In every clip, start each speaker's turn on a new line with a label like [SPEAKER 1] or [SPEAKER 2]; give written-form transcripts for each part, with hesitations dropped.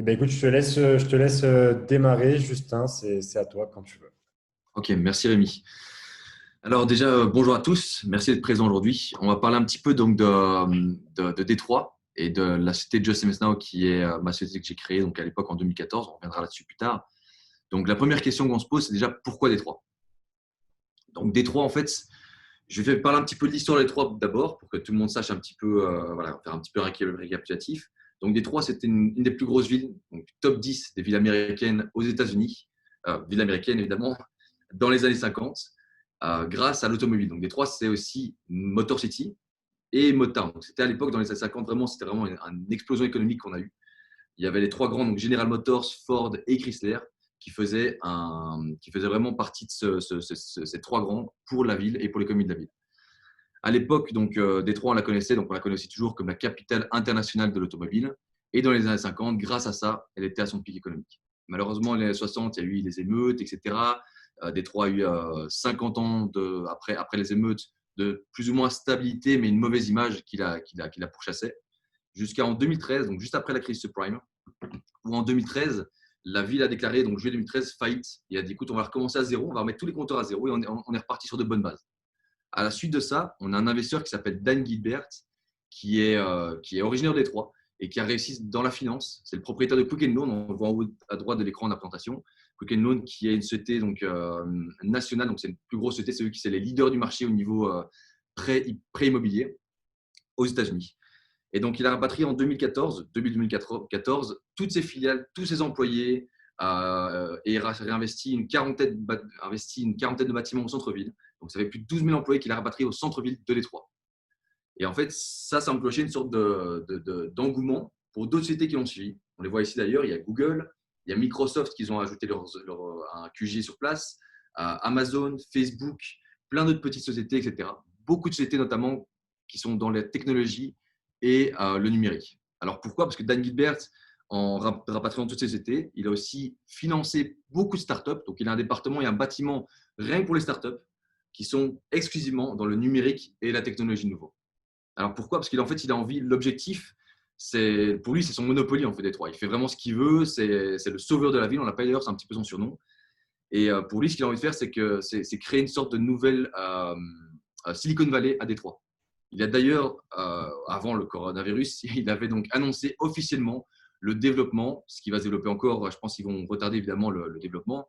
[SPEAKER 1] Eh ben, écoute, je te laisse démarrer, Justin, c'est à toi quand tu veux.
[SPEAKER 2] Ok, merci Rémi. Alors déjà, bonjour à tous, merci d'être présent aujourd'hui. On va parler un petit peu donc de Détroit et de la société Just MS Now qui est ma société que j'ai créée donc à l'époque en 2014. On reviendra là-dessus plus tard. Donc la première question qu'on se pose, c'est déjà pourquoi Détroit? Donc Détroit, en fait, je vais parler un petit peu de l'histoire de Détroit d'abord pour que tout le monde sache un petit peu, voilà, faire un petit peu un récapitulatif. Donc Détroit, c'était une des plus grosses villes, donc top 10 des villes américaines aux États-Unis, villes américaines évidemment, dans les années 50, grâce à l'automobile. Donc Détroit, c'est aussi Motor City et Motown. Donc, c'était à l'époque, dans les années 50, vraiment, c'était vraiment une explosion économique qu'on a eue. Il y avait les trois grands, donc General Motors, Ford et Chrysler, qui faisaient vraiment partie de ces trois grands pour la ville et pour l'économie de la ville. À l'époque, donc, Détroit, on la connaissait, donc on la connaît aussi toujours comme la capitale internationale de l'automobile. Et dans les années 50, grâce à ça, elle était à son pic économique. Malheureusement, dans les années 60, il y a eu des émeutes, etc. Détroit a eu 50 ans après les émeutes de plus ou moins stabilité, mais une mauvaise image qui la pourchassait. Jusqu'en 2013, donc juste après la crise subprime, où en 2013, la ville a déclaré, donc juillet 2013, faillite. Il a dit, écoute, on va recommencer à zéro, on va remettre tous les compteurs à zéro et on est reparti sur de bonnes bases. À la suite de ça, on a un investisseur qui s'appelle Dan Gilbert, qui est originaire de Détroit et qui a réussi dans la finance. C'est le propriétaire de Quicken Loan, on le voit en haut à droite de l'écran de la présentation. Quicken Loan, qui est une société donc, nationale, donc c'est une plus grosse société, c'est les leaders du marché au niveau prêt immobilier aux États-Unis. Et donc, il a rapatrié en 2014, début 2014, toutes ses filiales, tous ses employés, et réinvesti investi une quarantaine de bâtiments au centre-ville. Donc, ça fait plus de 12 000 employés qu'il a rapatriés au centre-ville de Détroit. Et en fait, ça a enclenché une sorte d'engouement pour d'autres sociétés qui l'ont suivi. On les voit ici d'ailleurs, il y a Google, il y a Microsoft qui ont ajouté un QG sur place, Amazon, Facebook, plein d'autres petites sociétés, etc. Beaucoup de sociétés notamment qui sont dans la technologie et le numérique. Alors pourquoi? Parce que Dan Gilbert, en rapatriant toutes ces sociétés, il a aussi financé beaucoup de startups. Donc il a un département et un bâtiment rien que pour les startups qui sont exclusivement dans le numérique et la technologie nouveau. Alors pourquoi? Parce qu'en fait, il a envie, l'objectif, pour lui, c'est son monopoly en fait Détroit. Il fait vraiment ce qu'il veut, c'est le sauveur de la ville, on l'appelle d'ailleurs, c'est un petit peu son surnom. Et pour lui, ce qu'il a envie de faire, c'est créer une sorte de nouvelle Silicon Valley à Détroit. Il a d'ailleurs, avant le coronavirus, il avait donc annoncé officiellement le développement, ce qui va se développer encore, je pense qu'ils vont retarder évidemment le développement,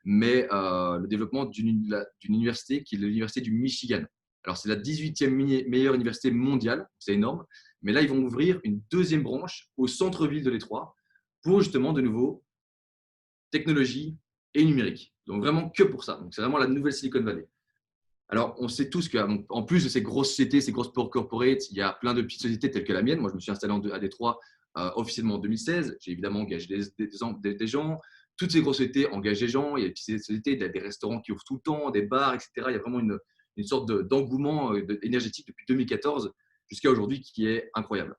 [SPEAKER 2] mais le développement d'une université qui est l'université du Michigan. Alors, c'est la 18e meilleure université mondiale, c'est énorme, mais là, ils vont ouvrir une deuxième branche au centre-ville de Détroit pour justement, de nouveau, technologie et numérique. Donc, vraiment que pour ça. Donc, c'est vraiment la nouvelle Silicon Valley. Alors, on sait tous qu'en plus de ces grosses sociétés, ces grosses corporates, il y a plein de petites sociétés telles que la mienne. Moi, je me suis installé à Détroit officiellement en 2016. J'ai évidemment engagé des gens. Toutes ces grosses sociétés engagent des gens. Il y a des petites sociétés, il y a des restaurants qui ouvrent tout le temps, des bars, etc. Il y a vraiment une sorte d'engouement énergétique depuis 2014 jusqu'à aujourd'hui qui est incroyable.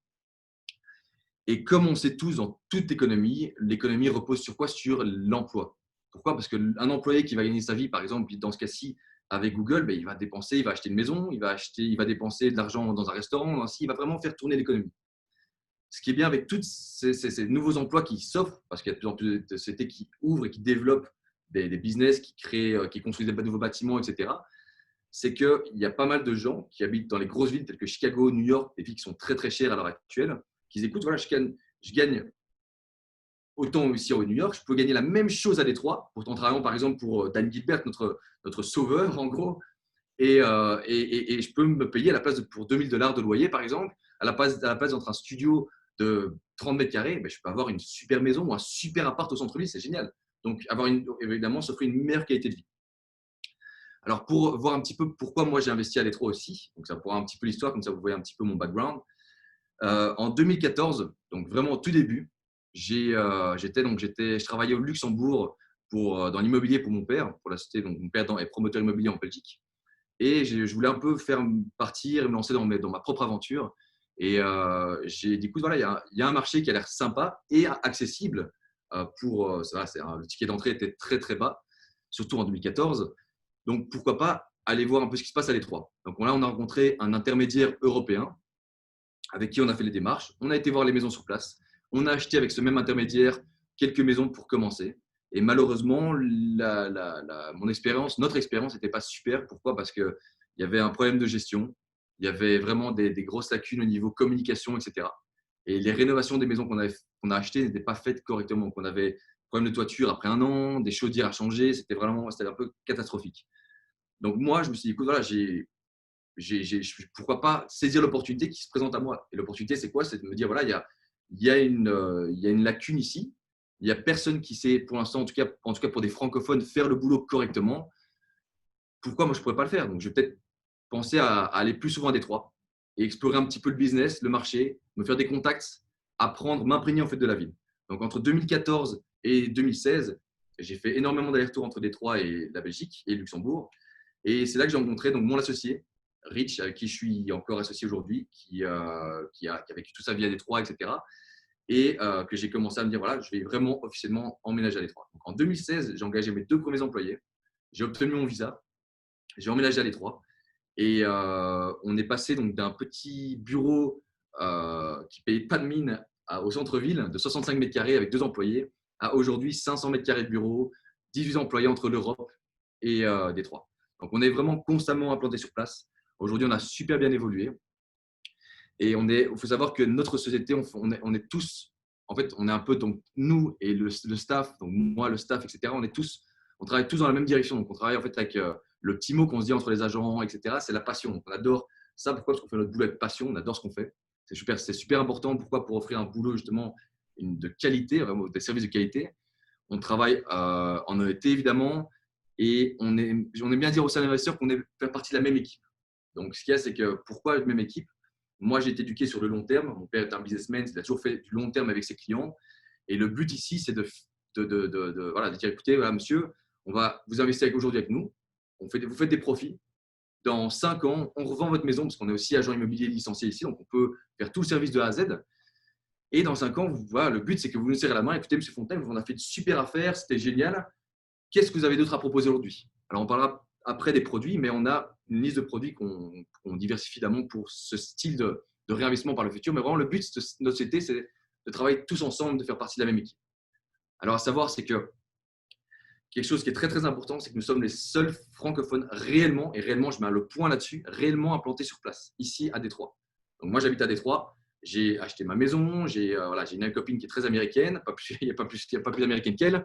[SPEAKER 2] Et comme on sait tous, dans toute économie, l'économie repose sur quoi? Sur l'emploi. Pourquoi? Parce qu'un employé qui va gagner sa vie, par exemple, dans ce cas-ci, avec Google, ben, il va dépenser, il va acheter une maison, il va dépenser de l'argent dans un restaurant, ainsi, il va vraiment faire tourner l'économie. Ce qui est bien avec tous ces nouveaux emplois qui s'offrent, parce qu'il y a de plus en plus de sociétés qui ouvrent et qui développent des business, qui créent, qui construisent des nouveaux bâtiments, etc., c'est qu'il y a pas mal de gens qui habitent dans les grosses villes telles que Chicago, New York, des villes qui sont très très chères à l'heure actuelle, qui écoutent, voilà, je gagne autant ici au New York, je peux gagner la même chose à Détroit, en travaillant par exemple pour Dan Gilbert, notre sauveur en gros, et je peux me payer à la place pour 2000 $ de loyer par exemple, à la place d'entrer un studio de 30 mètres carrés, ben, je peux avoir une super maison ou un super appart au centre-ville, c'est génial. Donc évidemment, s'offrir une meilleure qualité de vie. Alors pour voir un petit peu pourquoi moi j'ai investi à Détroit aussi, donc ça pourra un petit peu l'histoire, comme ça vous voyez un petit peu mon background. En 2014, donc vraiment au tout début, je travaillais au Luxembourg dans l'immobilier pour mon père, pour la société. Donc mon père est promoteur immobilier en Belgique. Et je voulais un peu faire partir et me lancer dans ma propre aventure. Et j'ai dit, écoute, voilà, il y a un marché qui a l'air sympa et accessible. Le ticket d'entrée était très, très bas, surtout en 2014. Donc, pourquoi pas aller voir un peu ce qui se passe à Détroit. Donc là, on a rencontré un intermédiaire européen avec qui on a fait les démarches. On a été voir les maisons sur place. On a acheté avec ce même intermédiaire quelques maisons pour commencer. Et malheureusement, notre expérience n'était pas super. Pourquoi? Parce qu'il y avait un problème de gestion. Il y avait vraiment des grosses lacunes au niveau communication, etc. Et les rénovations des maisons qu'on a achetées n'étaient pas faites correctement. Donc, on avait problème de toiture après un an, des chaudières à changer. C'était un peu catastrophique. Donc, moi, je me suis dit, écoute, voilà, pourquoi pas saisir l'opportunité qui se présente à moi. Et l'opportunité, c'est quoi? C'est de me dire, voilà, il y a une lacune ici. Il n'y a personne qui sait, pour l'instant, en tout cas pour des francophones, faire le boulot correctement. Pourquoi moi, je ne pourrais pas le faire? Donc, je vais peut-être penser à aller plus souvent à Détroit et explorer un petit peu le business, le marché, me faire des contacts, apprendre, m'imprégner en fait de la ville. Donc, entre 2014 et 2016, j'ai fait énormément d'allers-retours entre Détroit et la Belgique et Luxembourg. Et c'est là que j'ai rencontré donc, mon associé, Rich, avec qui je suis encore associé aujourd'hui, qui a vécu tout sa vie à Détroit, etc. Et que j'ai commencé à me dire, voilà, je vais vraiment officiellement emménager à Détroit. Donc, en 2016, j'ai engagé mes 2 premiers employés. J'ai obtenu mon visa. J'ai emménagé à Détroit. Et on est passé donc d'un petit bureau qui ne payait pas de mine au centre-ville de 65 mètres carrés avec 2 employés à aujourd'hui 500 mètres carrés de bureau, 18 employés entre l'Europe et Détroit. Donc, on est vraiment constamment implanté sur place. Aujourd'hui, on a super bien évolué. Et il faut savoir que notre société, on est tous, en fait, on est un peu, donc nous et le staff, donc moi, le staff, etc., on travaille tous dans la même direction. Donc, on travaille en fait avec le petit mot qu'on se dit entre les agents, etc., c'est la passion. Donc, on adore ça. Pourquoi? Parce qu'on fait notre boulot avec passion, on adore ce qu'on fait. C'est super important. Pourquoi? Pour offrir un boulot justement de qualité, vraiment des services de qualité. On travaille en honnêteté, évidemment, et on aime bien dire aux investisseurs qu'on fait partie de la même équipe. Donc, ce qu'il y a, c'est que pourquoi la même équipe? Moi, j'ai été éduqué sur le long terme. Mon père est un businessman, il a toujours fait du long terme avec ses clients. Et le but ici, c'est de dire, écoutez, voilà, monsieur, on va vous investir aujourd'hui avec nous. Vous faites des profits. Dans 5 ans, on revend votre maison parce qu'on est aussi agent immobilier licencié ici. Donc, on peut faire tout le service de A à Z. Et dans 5 ans, voilà, le but, c'est que vous nous serrez la main. Écoutez, monsieur Fontaine, on a fait de super affaires, c'était génial. Qu'est-ce que vous avez d'autre à proposer aujourd'hui? Alors, on parlera après des produits, mais on a une liste de produits qu'on diversifie d'amont pour ce style de réinvestissement par le futur. Mais vraiment, le but de notre société, c'est de travailler tous ensemble, de faire partie de la même équipe. Alors, à savoir, c'est que quelque chose qui est très, très important, c'est que nous sommes les seuls francophones réellement, et réellement, je mets le point là-dessus, réellement implantés sur place, ici à Détroit. Donc, moi, j'habite à Détroit. J'ai acheté ma maison, j'ai une copine qui est très américaine, il n'y a pas plus américaine qu'elle.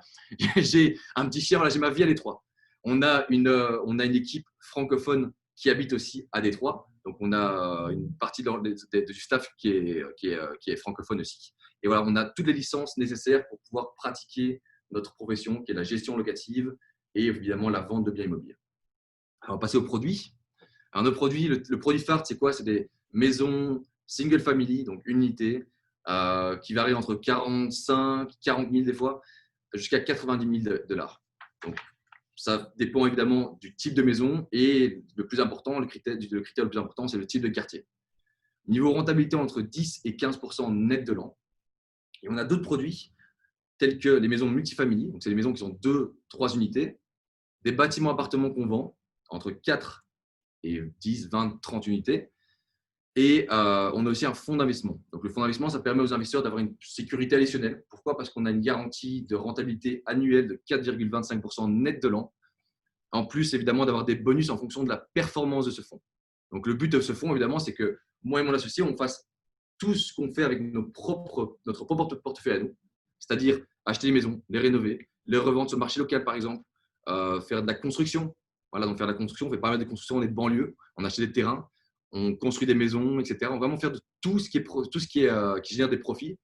[SPEAKER 2] J'ai un petit chien, j'ai ma vie à Détroit. On a une équipe francophone qui habite aussi à Détroit. Donc, on a une partie du staff qui est francophone aussi. Et voilà, on a toutes les licences nécessaires pour pouvoir pratiquer notre profession, qui est la gestion locative et évidemment la vente de biens immobiliers. Alors, on va passer aux produits. Alors, nos produits, le produit phare, c'est quoi? C'est des maisons single family, donc unité, qui varient entre 45, 40 000 des fois, jusqu'à 90 000 $. Donc, ça dépend évidemment du type de maison et le plus important, le critère le plus important, c'est le type de quartier. Niveau rentabilité, entre 10 et 15% net de l'an. Et on a d'autres produits tels que les maisons multifamily, donc c'est des maisons qui sont 2, 3 unités, des bâtiments appartements qu'on vend entre 4 et 10, 20, 30 unités. Et on a aussi un fonds d'investissement. Donc, le fonds d'investissement, ça permet aux investisseurs d'avoir une sécurité additionnelle. Pourquoi? Parce qu'on a une garantie de rentabilité annuelle de 4,25% net de l'an. En plus, évidemment, d'avoir des bonus en fonction de la performance de ce fonds. Donc, le but de ce fonds, évidemment, c'est que moi et mon associé, on fasse tout ce qu'on fait avec notre propre portefeuille à nous. C'est-à-dire acheter des maisons, les rénover, les revendre sur le marché local, par exemple, faire de la construction. Voilà, donc faire de la construction, on fait pas mal de construction, on est de banlieue, on achète des terrains, on construit des maisons, etc. On va vraiment faire de tout ce qui génère des profits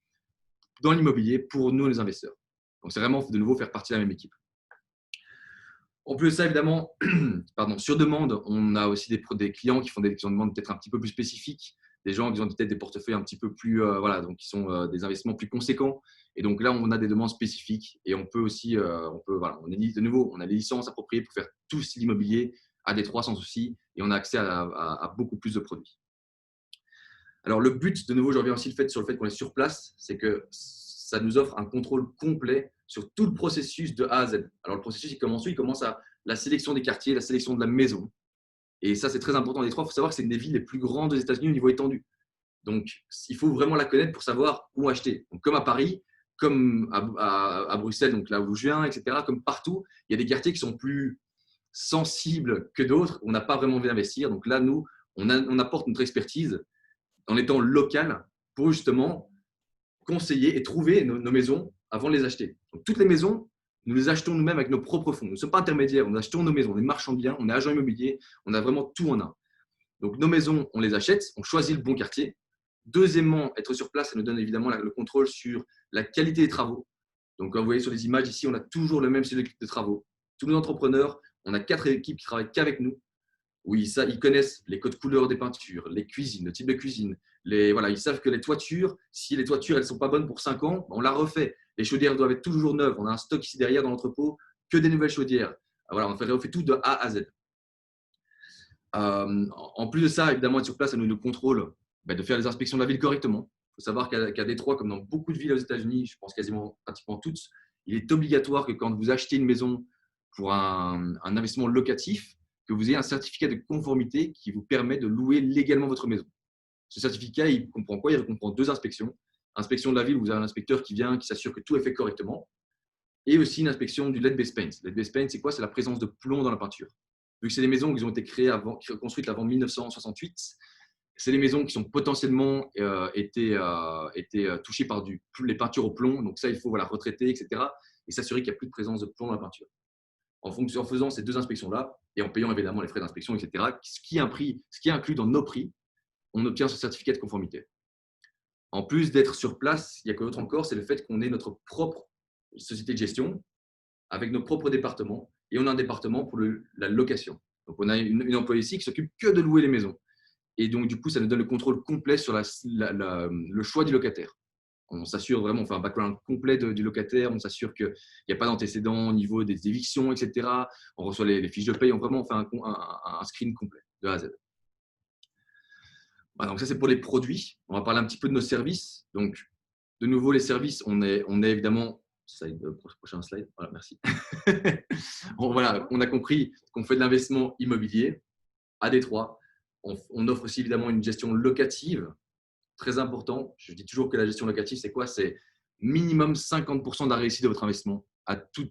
[SPEAKER 2] dans l'immobilier pour nous, les investisseurs. Donc, c'est vraiment de nouveau faire partie de la même équipe. En plus de ça, évidemment, sur demande, on a aussi des clients qui font des demandes peut-être un petit peu plus spécifiques, des gens qui ont peut-être des portefeuilles un petit peu plus, donc qui sont des investissements plus conséquents. Et donc là, on a des demandes spécifiques et on peut aussi, on a les licences appropriées pour faire tout l'immobilier à Détroit sans souci et on a accès à beaucoup plus de produits. Alors, le but, de nouveau, je reviens aussi sur le fait qu'on est sur place, c'est que ça nous offre un contrôle complet sur tout le processus de A à Z. Alors, le processus, il commence à la sélection des quartiers, la sélection de la maison. Et ça, c'est très important. Détroit, il faut savoir que c'est une des villes les plus grandes aux États-Unis au niveau étendu. Donc, il faut vraiment la connaître pour savoir où acheter. Donc, comme à Paris, comme à Bruxelles, donc là où je viens, etc., comme partout, il y a des quartiers qui sont plus sensibles que d'autres, on n'a pas vraiment envie d'investir. Donc là, nous, on apporte notre expertise en étant local pour justement conseiller et trouver nos maisons avant de les acheter. Donc, toutes les maisons, nous les achetons nous-mêmes avec nos propres fonds. Nous ne sommes pas intermédiaires, nous achetons nos maisons, on est marchand de biens, on est agent immobilier, on a vraiment tout en un. Donc, nos maisons, on les achète, on choisit le bon quartier. Deuxièmement, être sur place, ça nous donne évidemment le contrôle sur la qualité des travaux. Donc, comme vous voyez sur les images ici, on a toujours le même style de travaux. Tous nos entrepreneurs, on a 4 équipes qui travaillent qu'avec nous. Oui, ça, ils connaissent les codes couleurs des peintures, les cuisines, le type de cuisine. Voilà, ils savent que les toitures, si les toitures elles sont pas bonnes pour 5 ans, on la refait. Les chaudières doivent être toujours neuves. On a un stock ici derrière dans l'entrepôt, que des nouvelles chaudières. Voilà, on fait tout de A à Z. En plus de ça, évidemment, être sur place, ça nous contrôle de faire les inspections de la ville correctement. Il faut savoir qu'à Détroit, comme dans beaucoup de villes aux États-Unis, je pense quasiment pratiquement toutes, il est obligatoire que quand vous achetez une maison pour un investissement locatif, que vous ayez un certificat de conformité qui vous permet de louer légalement votre maison. Ce certificat, il comprend quoi? Il comprend 2 inspections. Inspection de la ville, où vous avez un inspecteur qui vient, qui s'assure que tout est fait correctement. Et aussi une inspection du lead-based paint. Lead-based paint, c'est quoi? C'est la présence de plomb dans la peinture. Vu que c'est des maisons qui ont été construites avant 1968, c'est des maisons qui sont potentiellement été touchées par les peintures au plomb. Donc ça, il faut retraiter, etc. Et s'assurer qu'il n'y a plus de présence de plomb dans la peinture. En faisant ces 2 inspections-là et en payant évidemment les frais d'inspection, etc., ce qui est inclus dans nos prix, on obtient ce certificat de conformité. En plus d'être sur place, il y a que d'autre encore, c'est le fait qu'on ait notre propre société de gestion avec nos propres départements et on a un département pour la location. Donc, on a une employée ici qui s'occupe que de louer les maisons. Et donc, du coup, ça nous donne le contrôle complet sur le choix du locataire. On s'assure vraiment, on fait un background complet du locataire, on s'assure qu'il n'y a pas d'antécédents au niveau des évictions, etc. On reçoit les fiches de paye, on vraiment fait un screen complet de A à Z. Voilà, donc ça, c'est pour les produits. On va parler un petit peu de nos services. Donc, de nouveau, les services, on est évidemment… Prochain slide. Voilà, merci. Voilà, on a compris qu'on fait de l'investissement immobilier à Détroit. On offre aussi évidemment une gestion locative, très important. Je dis toujours que la gestion locative, c'est quoi? C'est minimum 50% de la réussite de votre investissement à tout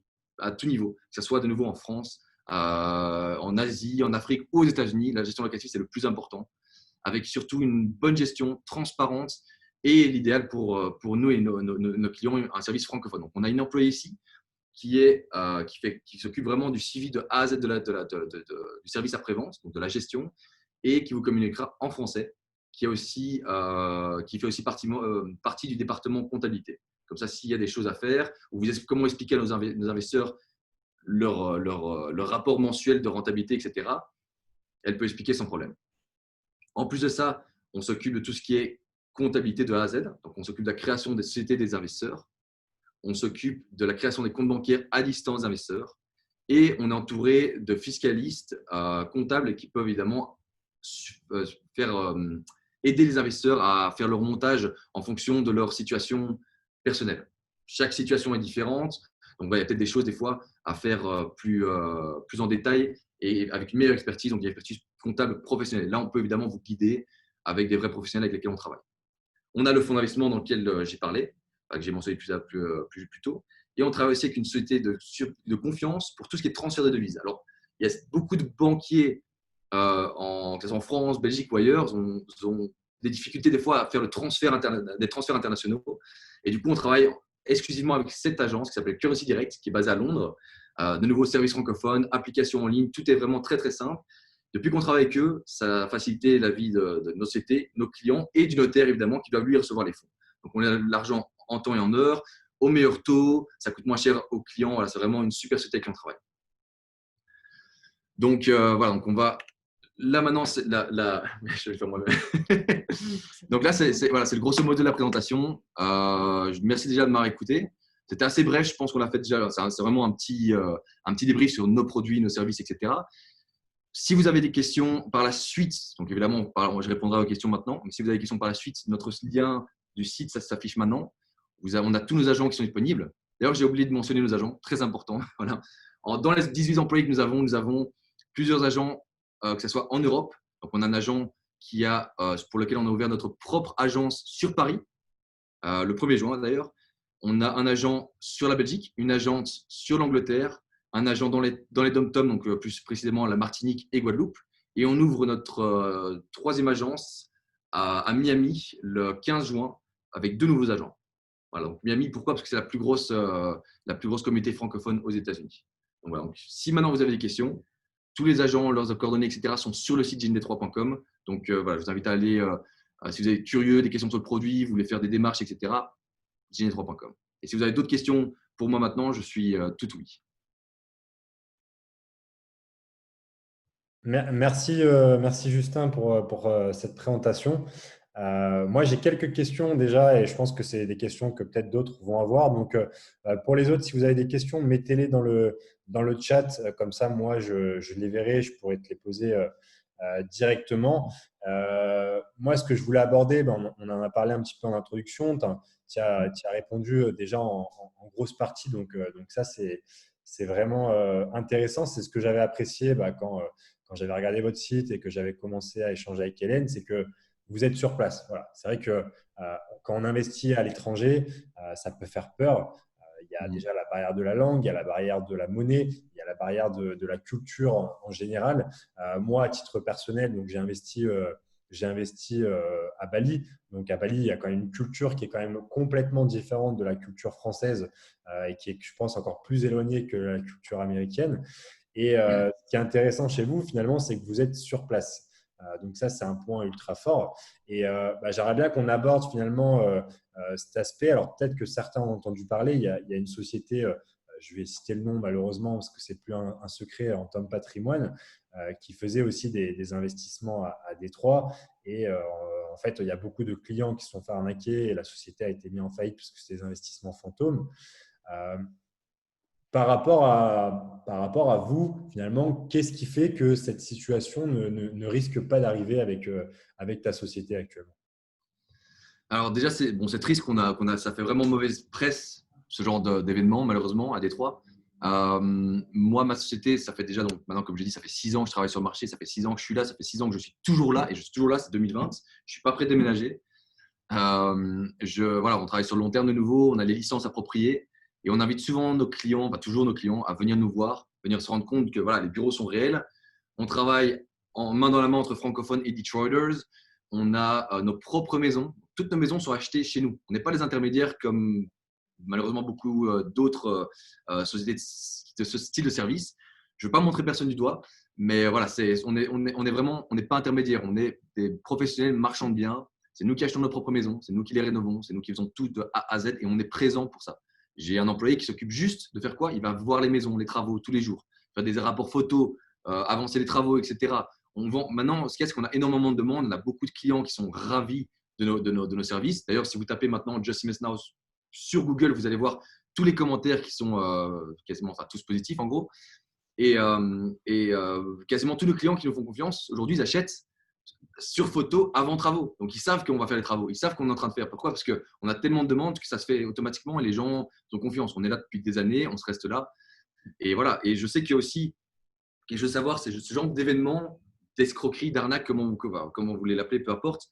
[SPEAKER 2] niveau, que ce soit de nouveau en France, en Asie, en Afrique ou aux États-Unis. La gestion locative, c'est le plus important, avec surtout une bonne gestion transparente et l'idéal pour nous et nos clients, un service francophone. Donc, on a une employée ici qui s'occupe vraiment du suivi de A à Z du service après-vente, donc de la gestion, et qui vous communiquera en français, qui fait aussi partie du département comptabilité. Comme ça, s'il y a des choses à faire, ou comment expliquer à nos investisseurs leur rapport mensuel de rentabilité, etc., elle peut expliquer sans problème. En plus de ça, on s'occupe de tout ce qui est comptabilité de A à Z. Donc, on s'occupe de la création des sociétés des investisseurs. On s'occupe de la création des comptes bancaires à distance d'investisseurs. Et on est entouré de fiscalistes comptables qui peuvent évidemment aider les investisseurs à faire leur montage en fonction de leur situation personnelle. Chaque situation est différente. Donc, il y a peut-être des choses, des fois, à faire plus en détail et avec une meilleure expertise, donc une expertise comptable professionnelle. Là, on peut évidemment vous guider avec des vrais professionnels avec lesquels on travaille. On a le fonds d'investissement dans lequel j'ai parlé, que j'ai mentionné plus tôt. Et on travaille aussi avec une société de confiance pour tout ce qui est transfert de devises. Alors, il y a beaucoup de banquiers, que ce soit en France, Belgique ou ailleurs, ont des difficultés des fois à faire des transferts internationaux. Et du coup, on travaille exclusivement avec cette agence qui s'appelle Currency Direct, qui est basée à Londres. De nouveaux services francophones, applications en ligne, tout est vraiment très, très simple. Depuis qu'on travaille avec eux, ça a facilité la vie de nos sociétés, nos clients et du notaire, évidemment, qui doivent lui recevoir les fonds. Donc, on a l'argent en temps et en heure, au meilleur taux, ça coûte moins cher aux clients. Voilà, c'est vraiment une super société avec qui on travaille. Donc, voilà, donc on va… Là, maintenant, je vais faire moi-même. Donc là, c'est le grosso modo de la présentation. Merci déjà de m'avoir écouté. C'était assez bref, je pense qu'on l'a fait déjà. C'est vraiment un petit débrief sur nos produits, nos services, etc. Si vous avez des questions par la suite, donc évidemment, je répondrai aux questions maintenant, mais si vous avez des questions par la suite, notre lien du site, ça s'affiche maintenant. On a tous nos agents qui sont disponibles. D'ailleurs, j'ai oublié de mentionner nos agents, très important. Voilà. Dans les 18 employés que nous avons plusieurs agents, que ce soit en Europe. Donc, on a un agent pour lequel on a ouvert notre propre agence sur Paris, le 1er juin d'ailleurs. On a un agent sur la Belgique, une agence sur l'Angleterre, un agent dans les dom-toms, donc plus précisément la Martinique et Guadeloupe. Et on ouvre notre troisième agence à Miami le 15 juin avec 2 nouveaux agents. Voilà, donc Miami, pourquoi? Parce que c'est la plus grosse communauté francophone aux États-Unis. Donc voilà, donc, si maintenant vous avez des questions, tous les agents, leurs coordonnées, etc. sont sur le site gnd3.com. Donc voilà, je vous invite à aller, si vous êtes curieux, des questions sur le produit, vous voulez faire des démarches, etc. gnd3.com. Et si vous avez d'autres questions pour moi maintenant, je suis tout oui.
[SPEAKER 1] Merci Justin pour cette présentation. Moi, j'ai quelques questions déjà et je pense que c'est des questions que peut-être d'autres vont avoir. Donc, pour les autres, si vous avez des questions, mettez-les dans le chat. Comme ça, moi, je les verrai, je pourrai te les poser directement. Moi, ce que je voulais aborder, ben, on en a parlé un petit peu en introduction. Tu as répondu déjà en grosse partie. Donc ça, c'est vraiment intéressant. C'est ce que j'avais apprécié quand j'avais regardé votre site et que j'avais commencé à échanger avec Hélène, c'est que vous êtes sur place. Voilà. C'est vrai que quand on investit à l'étranger, ça peut faire peur. Il y a déjà la barrière de la langue, il y a la barrière de la monnaie, il y a la barrière de la culture en général. Moi, à titre personnel, donc j'ai investi à Bali. Donc à Bali, il y a quand même une culture qui est quand même complètement différente de la culture française et qui est, je pense, encore plus éloignée que la culture américaine. Et ce qui est intéressant chez vous, finalement, c'est que vous êtes sur place. Donc ça, c'est un point ultra fort. Et j'aimerais bien qu'on aborde finalement cet aspect. Alors peut-être que certains ont entendu parler, il y a une société, je vais citer le nom malheureusement parce que c'est plus un secret en Tom Patrimoine, qui faisait aussi des investissements à Détroit. Et en fait, il y a beaucoup de clients qui se sont fait arnaquer et la société a été mise en faillite parce que c'est des investissements fantômes. Euh, par rapport à vous, finalement, qu'est-ce qui fait que cette situation ne risque pas d'arriver avec ta société actuellement?
[SPEAKER 2] Alors déjà, c'est triste ça fait vraiment mauvaise presse, ce genre d'événement, malheureusement, à Détroit. Moi, ma société, ça fait déjà, donc maintenant, comme je dis, ça fait 6 ans que je travaille sur le marché, ça fait 6 ans que je suis là, ça fait 6 ans que je suis toujours là, et je suis toujours là, c'est 2020. Je ne suis pas prêt de déménager. Voilà, on travaille sur le long terme de nouveau, on a les licences appropriées, et on invite souvent nos clients, toujours nos clients, à venir nous voir, venir se rendre compte que voilà, les bureaux sont réels. On travaille en main dans la main entre francophones et Detroiters. On a nos propres maisons. Toutes nos maisons sont achetées chez nous. On n'est pas les intermédiaires comme malheureusement beaucoup d'autres sociétés de ce style de service. Je ne veux pas montrer personne du doigt, mais voilà, on est vraiment, on n'est pas intermédiaire. On est des professionnels marchands de biens. C'est nous qui achetons nos propres maisons, c'est nous qui les rénovons, c'est nous qui faisons tout de A à Z et on est présent pour ça. J'ai un employé qui s'occupe juste de faire quoi? Il va voir les maisons, les travaux tous les jours, faire des rapports photos, avancer les travaux, etc. On vend maintenant, ce qu'il y a, c'est qu'on a énormément de demandes. On a beaucoup de clients qui sont ravis de nos services. D'ailleurs, si vous tapez maintenant Just Invest Now sur Google, vous allez voir tous les commentaires qui sont quasiment tous positifs en gros. Et quasiment tous nos clients qui nous font confiance, aujourd'hui, ils achètent sur photo avant travaux. Donc, ils savent qu'on va faire les travaux. Ils savent qu'on est en train de faire. Pourquoi? Parce qu'on a tellement de demandes que ça se fait automatiquement et les gens ont confiance. On est là depuis des années, on se reste là. Et voilà. Et je sais qu'il y a aussi quelque chose à savoir, c'est ce genre d'événement, d'escroquerie, d'arnaque, comment vous voulez l'appeler, peu importe,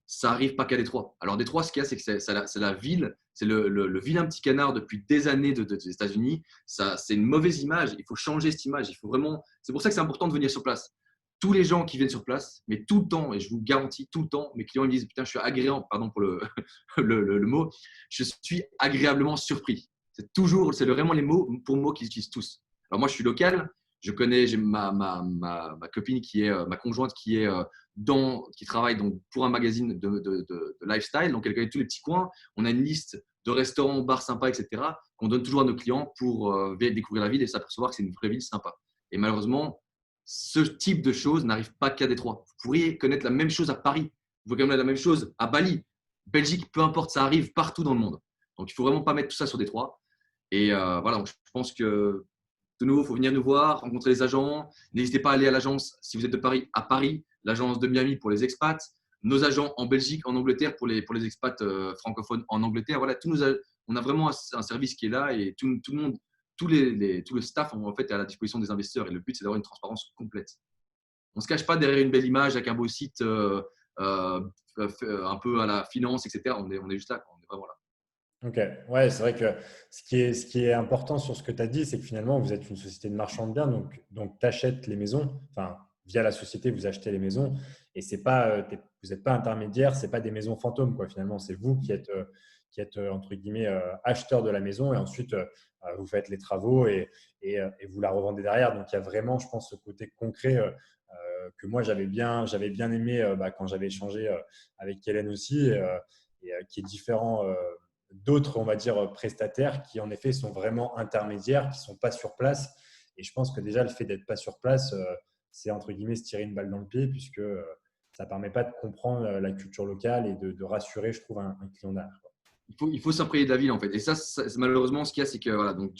[SPEAKER 2] ça arrive pas qu'à Détroit. Alors, Détroit, ce qu'il y a, c'est que c'est la ville, c'est le vilain petit canard depuis des années des États-Unis. C'est une mauvaise image. Il faut changer cette image. Il faut vraiment. C'est pour ça que c'est important de venir sur place. Tous les gens qui viennent sur place, mais tout le temps, et je vous garantis, tout le temps, mes clients me disent putain, je suis agréable, pardon pour le mot, je suis agréablement surpris. C'est vraiment les mots pour mots qu'ils utilisent tous. Alors, moi, je suis local. J'ai ma copine qui est ma conjointe qui est qui travaille donc pour un magazine de lifestyle. Donc, elle connaît tous les petits coins. On a une liste de restaurants, bars sympas, etc. qu'on donne toujours à nos clients pour découvrir la ville et s'apercevoir que c'est une vraie ville sympa. Et malheureusement, ce type de choses n'arrive pas qu'à Détroit. Vous pourriez connaître la même chose à Paris. Vous pouvez connaître la même chose à Bali, Belgique, peu importe, ça arrive partout dans le monde. Donc, il ne faut vraiment pas mettre tout ça sur Détroit. Et voilà, donc je pense que de nouveau, il faut venir nous voir, rencontrer les agents. N'hésitez pas à aller à l'agence, si vous êtes de Paris, à Paris, l'agence de Miami pour les expats, nos agents en Belgique, en Angleterre pour les expats francophones en Angleterre. Voilà, on a vraiment un service qui est là et tout le monde, tout le staff en fait, est à la disposition des investisseurs. Et le but, c'est d'avoir une transparence complète. On ne se cache pas derrière une belle image avec un beau site un peu à la finance, etc. On est juste là, quoi. On est vraiment là.
[SPEAKER 1] Ok, ouais, c'est vrai que ce qui est important sur ce que tu as dit, c'est que finalement, vous êtes une société de marchand de biens, donc tu achètes les maisons, enfin, via la société, vous achetez les maisons, et c'est pas, vous n'êtes pas intermédiaire, c'est pas des maisons fantômes, quoi, finalement, c'est vous qui êtes entre guillemets, acheteur de la maison, et ensuite, vous faites les travaux et vous la revendez derrière. Donc, il y a vraiment, je pense, ce côté concret que moi, j'avais bien aimé quand j'avais échangé avec Hélène aussi, et qui est différent d'autres, on va dire, prestataires qui, en effet, sont vraiment intermédiaires, qui ne sont pas sur place. Et je pense que déjà, le fait d'être pas sur place, c'est, entre guillemets, se tirer une balle dans le pied, puisque ça ne permet pas de comprendre la culture locale et de rassurer, je trouve, un client derrière, quoi.
[SPEAKER 2] Il faut s'imprégner de la ville en fait. Et ça, malheureusement, ce qu'il y a, c'est que voilà, donc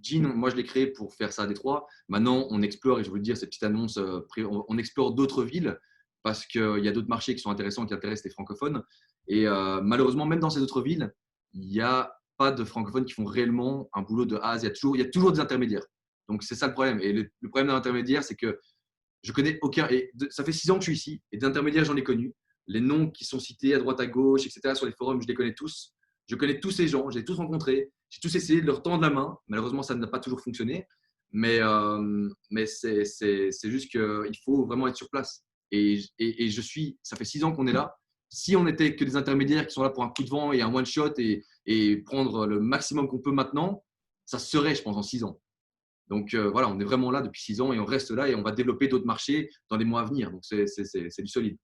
[SPEAKER 2] Jean, moi je l'ai créé pour faire ça à Détroit. Maintenant, on explore, et je veux le dire, cette petite annonce, on explore d'autres villes parce qu'il y a d'autres marchés qui sont intéressants, qui intéressent les francophones. Et malheureusement, même dans ces autres villes, il n'y a pas de francophones qui font réellement un boulot de A à Z. Il y a toujours des intermédiaires. Donc c'est ça le problème. Et le problème d'un intermédiaire, c'est que je connais aucun. Et ça fait 6 ans que je suis ici. Et d'intermédiaires, j'en ai connu. Les noms qui sont cités à droite, à gauche, etc. sur les forums, je les connais tous. Je connais tous ces gens, je les ai tous rencontrés. J'ai tous essayé de leur tendre la main. Malheureusement, ça n'a pas toujours fonctionné. Mais c'est juste qu'il faut vraiment être sur place. Et ça fait 6 ans qu'on est là. Si on n'était que des intermédiaires qui sont là pour un coup de vent et un one-shot et prendre le maximum qu'on peut maintenant, ça serait, je pense, en 6 ans. Donc voilà, on est vraiment là depuis 6 ans et on reste là et on va développer d'autres marchés dans les mois à venir. Donc c'est du solide.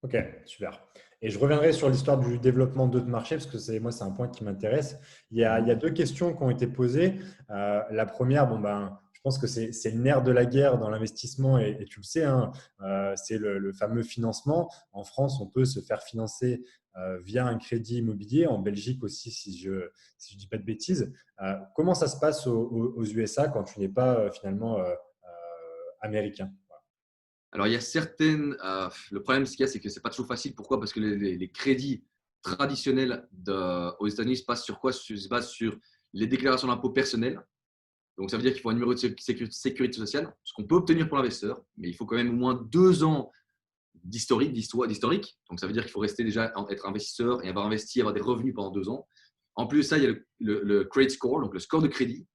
[SPEAKER 1] Ok, super. Et je reviendrai sur l'histoire du développement d'autres marchés, parce que moi, c'est un point qui m'intéresse. Il y a deux questions qui ont été posées. La première, bon, ben, je pense que c'est le nerf de la guerre dans l'investissement, et tu le sais, hein, c'est le fameux financement. En France, on peut se faire financer via un crédit immobilier. En Belgique aussi, si je dis pas de bêtises. Comment ça se passe aux USA quand tu n'es pas finalement américain?
[SPEAKER 2] Alors il y a certaines. Le problème, ce qu'il y a, c'est que c'est pas toujours facile. Pourquoi? Parce que les crédits traditionnels aux États-Unis se passent sur quoi? Se basent sur les déclarations d'impôts personnelles. Donc ça veut dire qu'il faut un numéro de sécurité sociale, ce qu'on peut obtenir pour l'investisseur, mais il faut quand même au moins 2 ans d'historique. Donc ça veut dire qu'il faut rester déjà être investisseur et avoir investi, avoir des revenus pendant 2 ans. En plus de ça, il y a le credit score, donc le score de crédit,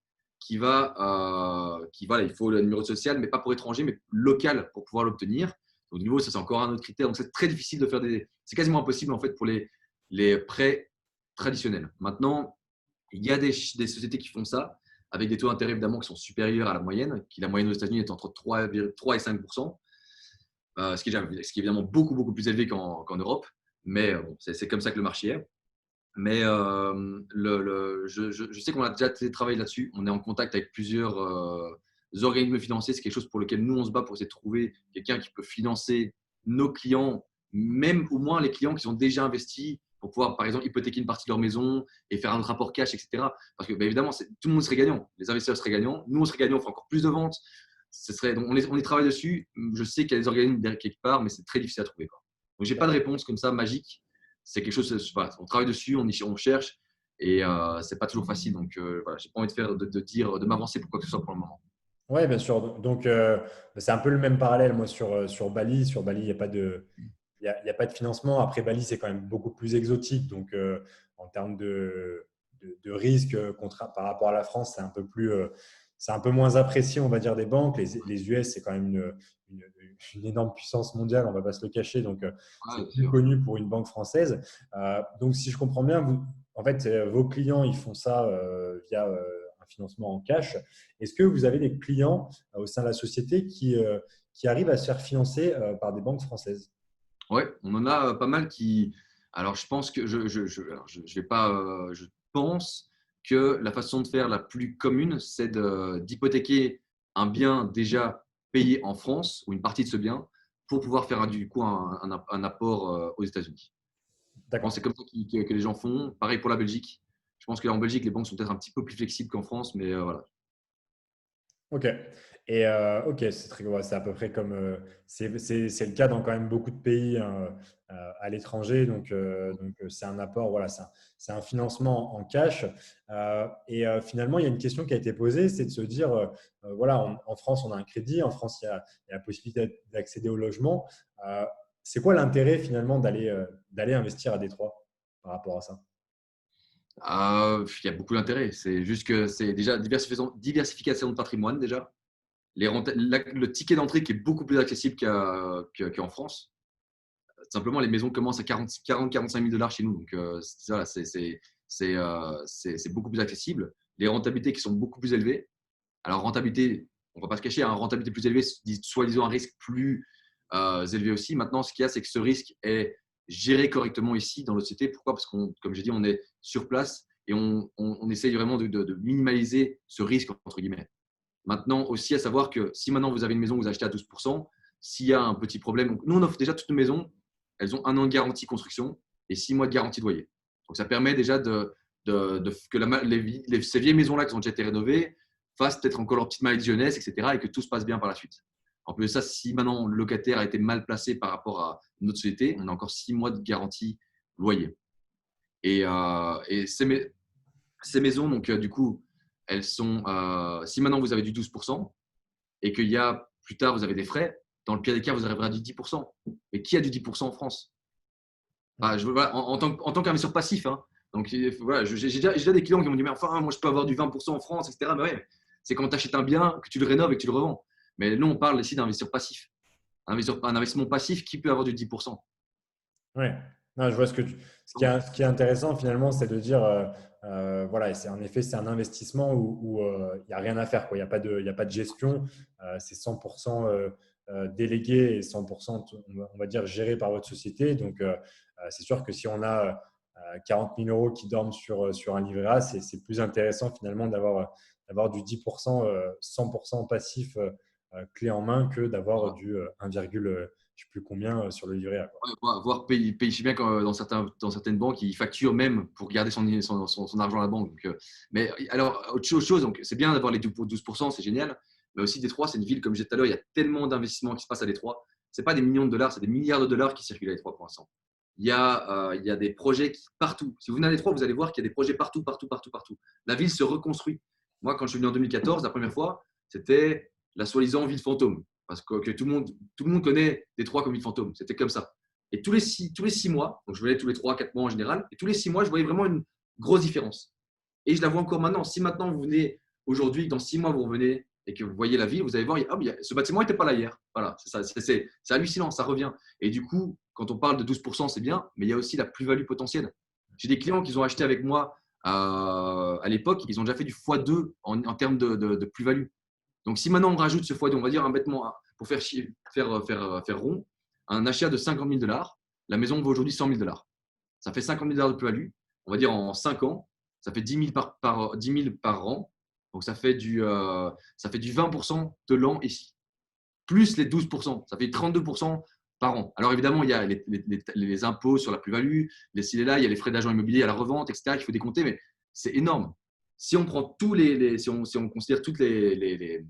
[SPEAKER 2] voilà, il faut le numéro social, mais pas pour étranger, mais local pour pouvoir l'obtenir. Donc, niveau, ça c'est encore un autre critère. Donc, c'est très difficile de faire c'est quasiment impossible en fait pour les prêts traditionnels. Maintenant, il y a des sociétés qui font ça avec des taux d'intérêt évidemment qui sont supérieurs à la moyenne, qui la moyenne aux États-Unis est entre 3 et 5%, ce qui est évidemment beaucoup, beaucoup plus élevé qu'en Europe. Mais bon, c'est comme ça que le marché est. Mais je sais qu'on a déjà travaillé là-dessus. On est en contact avec plusieurs organismes financiers. C'est quelque chose pour lequel nous, on se bat pour essayer de trouver quelqu'un qui peut financer nos clients, même au moins les clients qui sont déjà investis, pour pouvoir, par exemple, hypothéquer une partie de leur maison et faire un rapport cash, etc. Parce que, bah, évidemment, tout le monde serait gagnant. Les investisseurs seraient gagnants. Nous, on serait gagnants, on ferait encore plus de ventes. Donc, on y travaille dessus. Je sais qu'il y a des organismes derrière quelque part, mais c'est très difficile à trouver, quoi. Donc, j'ai pas de réponse comme ça magique. C'est quelque chose, voilà, on travaille dessus, on cherche et c'est pas toujours facile. Donc voilà, j'ai pas envie de m'avancer pour quoi que ce soit pour le moment.
[SPEAKER 1] Oui, bien sûr. Donc, c'est un peu le même parallèle, moi, sur Bali. Sur Bali, il n'y a pas de, il y a pas de financement. Après, Bali, c'est quand même beaucoup plus exotique. Donc, en termes de risque par rapport à la France, c'est un peu moins apprécié, on va dire, des banques. Les US, c'est quand même une énorme puissance mondiale, on ne va pas se le cacher. Donc,
[SPEAKER 2] Ah,
[SPEAKER 1] c'est
[SPEAKER 2] bien
[SPEAKER 1] plus
[SPEAKER 2] sûr.
[SPEAKER 1] connu pour une banque française. Donc, si je comprends bien, en fait, vos clients, ils font ça via un financement en cash. Est-ce que vous avez des clients au sein de la société qui arrivent à se faire financer par des banques françaises?
[SPEAKER 2] Ouais, on en a pas mal qui. Alors, je pense que je vais pas. Je pense que la façon de faire la plus commune, c'est d'hypothéquer un bien déjà payé en France ou une partie de ce bien pour pouvoir faire du coup un apport aux États-Unis. Je pense que
[SPEAKER 1] D'accord.
[SPEAKER 2] c'est comme ça que les gens font. Pareil pour la Belgique. Je pense qu'en Belgique, les banques sont peut-être un petit peu plus flexibles qu'en France, mais voilà.
[SPEAKER 1] Ok. Et ok, c'est très, ouais, c'est à peu près comme c'est le cas dans quand même beaucoup de pays, hein, à l'étranger. Donc c'est un apport, voilà, c'est un financement en cash. Finalement, il y a une question qui a été posée, c'est de se dire, voilà, en France, on a un crédit, en France, il y a la possibilité d'accéder au logement. Euh, c'est quoi l'intérêt finalement d'aller investir à Détroit par rapport à ça?
[SPEAKER 2] Il y a beaucoup d'intérêt. C'est juste que c'est déjà diversification de patrimoine déjà. Le ticket d'entrée qui est beaucoup plus accessible qu'en France. Simplement, les maisons commencent à 40-45 000 dollars chez nous. Donc, c'est beaucoup plus accessible. Les rentabilités qui sont beaucoup plus élevées. Alors, rentabilité, on ne va pas se cacher, hein, rentabilité plus élevée, soi-disant un risque plus élevé aussi. Maintenant, ce qu'il y a, c'est que ce risque est géré correctement ici dans notre société. Pourquoi? Parce qu'on, comme j'ai dit, on est sur place et on essaye vraiment de minimaliser ce risque, entre guillemets. Maintenant, aussi à savoir que si maintenant vous avez une maison que vous achetez à 12%, s'il y a un petit problème, donc nous on offre déjà toutes nos maisons, elles ont 1 an de garantie construction et 6 mois de garantie de loyer. Donc ça permet déjà que ces vieilles maisons-là qui ont déjà été rénovées fassent peut-être encore leur petite maille de jeunesse, etc. et que tout se passe bien par la suite. En plus de ça, si maintenant le locataire a été mal placé par rapport à notre société, on a encore 6 mois de garantie loyer. Et ces maisons, donc du coup, elles sont. Si maintenant vous avez du 12% et qu'il y a plus tard vous avez des frais, dans le pire des cas, vous arriverez à du 10%. Mais qui a du 10% en France? Voilà, en tant qu'investisseur passif. Hein. Donc voilà, j'ai déjà des clients qui m'ont dit mais enfin, moi je peux avoir du 20% en France, etc. Mais ouais, c'est quand tu achètes un bien, que tu le rénoves et que tu le revends. Mais nous, on parle ici d'investisseur passif. Un investissement passif qui peut avoir du 10%.
[SPEAKER 1] Ouais. Non, je vois ce qui est intéressant finalement, c'est de dire, voilà, c'est en effet, c'est un investissement où il n'y a rien à faire, quoi. Il y a pas de gestion. C'est 100% délégué et 100%, on va dire, géré par votre société. Donc, c'est sûr que si on a 40 000 euros qui dorment sur un livret A, c'est plus intéressant finalement d'avoir du 10%, 100% passif, clé en main, que d'avoir
[SPEAKER 2] Voilà.
[SPEAKER 1] du 1, je ne sais plus combien sur le livret A, quoi.
[SPEAKER 2] Voire paye bien quand, dans certaines banques, ils facturent même pour garder son argent à la banque. Donc, mais alors, autre chose, donc c'est bien d'avoir les 12%, c'est génial. Mais aussi, Détroit, c'est une ville, comme je disais tout à l'heure, il y a tellement d'investissements qui se passent à Détroit. Ce n'est pas des millions de dollars, c'est des milliards de dollars qui circulent à Détroit pour l'instant. Il y a des projets partout. Si vous venez à Détroit, vous allez voir qu'il y a des projets partout, partout, partout, partout. La ville se reconstruit. Moi, quand je suis venu en 2014, la première fois, c'était la soi-disant ville fantôme. Parce que tout le monde connaît Détroit comme ville fantôme. C'était comme ça. Et tous les 6 mois, donc je venais tous les 3-4 mois en général, et tous les 6 mois, je voyais vraiment une grosse différence. Et je la vois encore maintenant. Si maintenant vous venez aujourd'hui, dans 6 mois, vous revenez et que vous voyez la ville, vous allez voir, ce bâtiment n'était pas là hier. Voilà, c'est hallucinant, ça revient. Et du coup, quand on parle de 12%, c'est bien, mais il y a aussi la plus-value potentielle. J'ai des clients qui ont acheté avec moi à l'époque, ils ont déjà fait du x2 en termes de plus-value. Donc, si maintenant on rajoute ce x2, on va dire un bêtement, pour faire rond, un achat de 50 000 dollars, la maison vaut aujourd'hui 100 000 dollars. Ça fait 50 000 dollars de plus-value. On va dire en 5 ans, ça fait 10 000 10 000 par an. Donc, ça fait du 20% de l'an ici. Plus les 12%, ça fait 32% par an. Alors, évidemment, il y a les impôts sur la plus-value, s'il est là, il y a les frais d'agent immobilier à la revente, etc., qu'il faut décompter, mais c'est énorme. Si on prend si on considère toutes les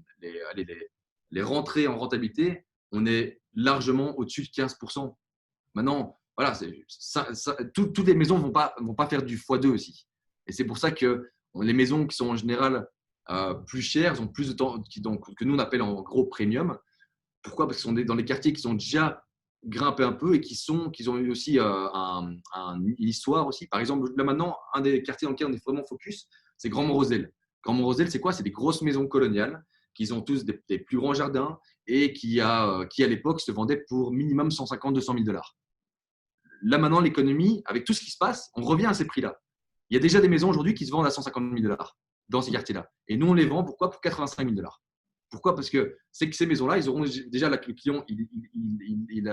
[SPEAKER 2] rentrées en rentabilité, on est largement au-dessus de 15%. Maintenant, voilà, toutes les maisons ne vont pas faire du x2 aussi. Et c'est pour ça que les maisons qui sont en général plus chères ont plus de temps, que nous on appelle en gros premium. Pourquoi? Parce qu'ils sont dans des quartiers qui sont déjà grimpés un peu et qui ont eu aussi une histoire aussi. Par exemple, là maintenant, un des quartiers dans lequel on est vraiment focus, c'est Grand Mont-Rosel. Grand Mont-Rosel, c'est quoi? C'est des grosses maisons coloniales qui ont tous des plus grands jardins et qui à l'époque se vendaient pour minimum 150-200 000 dollars. Là maintenant, l'économie, avec tout ce qui se passe, on revient à ces prix-là. Il y a déjà des maisons aujourd'hui qui se vendent à 150 000 dollars dans ces quartiers-là. Et nous, on les vend pourquoi? Pour 85 000 dollars. Pourquoi? Parce que c'est que ces maisons-là, ils auront déjà le client, il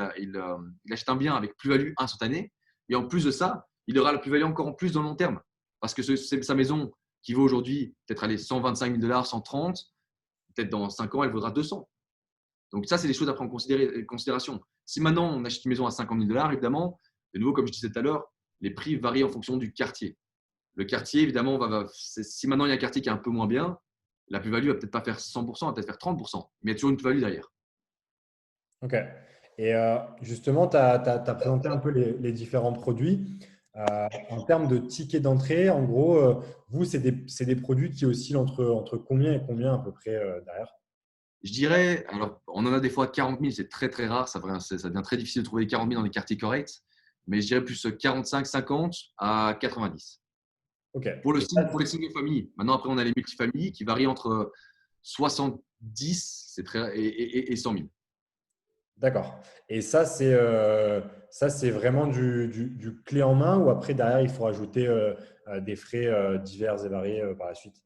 [SPEAKER 2] achète un bien avec plus-value instantanée. Et en plus de ça, il aura la plus-value encore en plus dans le long terme. Parce que sa maison qui vaut aujourd'hui peut-être aller 125 000 dollars, 130, peut-être dans 5 ans, elle vaudra 200. Donc ça, c'est des choses à prendre en considération. Si maintenant on achète une maison à 50 000 dollars, évidemment, de nouveau, comme je disais tout à l'heure, les prix varient en fonction du quartier. Le quartier, évidemment, si maintenant il y a un quartier qui est un peu moins bien, la plus-value va peut-être pas faire 100%, va peut-être faire 30%, mais il y a toujours une plus-value derrière.
[SPEAKER 1] Ok. Et justement, tu as présenté un peu les différents produits. En termes de tickets d'entrée, en gros, vous, c'est des produits qui oscillent entre combien et combien à peu près derrière?
[SPEAKER 2] Je dirais, alors on en a des fois 40 000, c'est très très rare, ça devient très difficile de trouver 40 000 dans des quartiers corrects, mais je dirais plus 45, 50 à 90.
[SPEAKER 1] Ok. Et
[SPEAKER 2] Pour les single familles. Maintenant, après, on a les multifamilles qui varient entre 70 et 100 000.
[SPEAKER 1] d'accord. Et ça, c'est vraiment du clé en main ou après, derrière, il faut ajouter des frais divers et variés par la suite?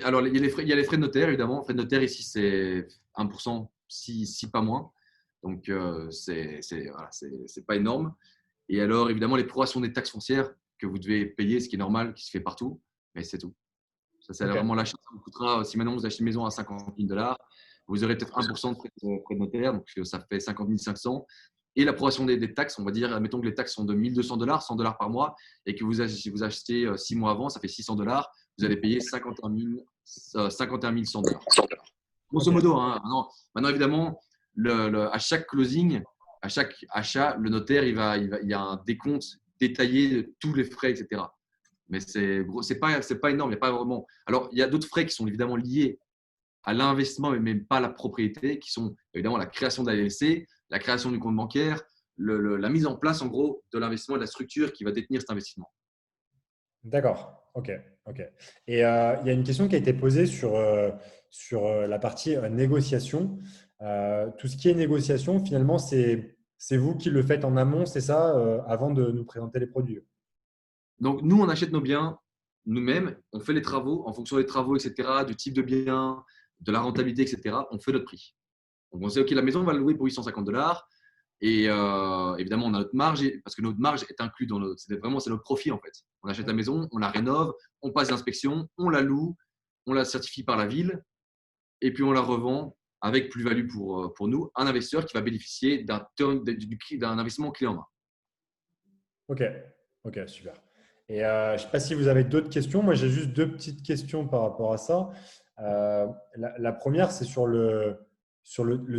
[SPEAKER 2] Alors, il y a les frais de notaire, évidemment. Frais de notaire, ici, c'est 1%, si pas moins. Donc, voilà, c'est pas énorme. Et alors, évidemment, les prorations des taxes foncières que vous devez payer, ce qui est normal, qui se fait partout, mais c'est tout. Ça, c'est
[SPEAKER 1] Ok.
[SPEAKER 2] vraiment l'achat. Ça vous coûtera, si maintenant vous achetez une maison à 50 000 dollars, vous aurez peut-être 1% frais de notaire, donc ça fait 50 500. Et l'approbation des taxes, on va dire, admettons que les taxes sont de 1200 dollars, 100 dollars par mois, et que vous achetez 6 mois avant, ça fait 600 dollars, vous allez payer 51 100 dollars. Grosso
[SPEAKER 1] Ok.
[SPEAKER 2] modo, hein. Maintenant, évidemment, à chaque closing, à chaque achat, le notaire, il y a un décompte détaillé de tous les frais, etc. Mais c'est pas énorme. Il y a pas vraiment. Alors, il y a d'autres frais qui sont évidemment liés à l'investissement, mais même pas à la propriété, qui sont évidemment la création de la LLC, la création du compte bancaire, la mise en place, en gros, de l'investissement et de la structure qui va détenir cet investissement.
[SPEAKER 1] D'accord. Ok. Ok. Et il y a une question qui a été posée sur la partie négociation. Tout ce qui est négociation, finalement, c'est vous qui le faites en amont, c'est ça, avant de nous présenter les produits.
[SPEAKER 2] Donc, nous, on achète nos biens nous-mêmes, on fait les travaux en fonction des travaux, etc., du type de bien, de la rentabilité, etc. On fait notre prix. Donc, on sait, OK, la maison, on va la louer pour 850 dollars. Et évidemment, on a notre marge, parce que notre marge est inclue dans notre. C'est notre profit en fait. On achète la maison, on la rénove, on passe l'inspection, on la loue, on la certifie par la ville, et puis on la revend avec plus-value pour nous, un investisseur qui va bénéficier d'un investissement clé en main.
[SPEAKER 1] Ok. Ok, super. Et je ne sais pas si vous avez d'autres questions. Moi, j'ai juste deux petites questions par rapport à ça. La première, c'est sur le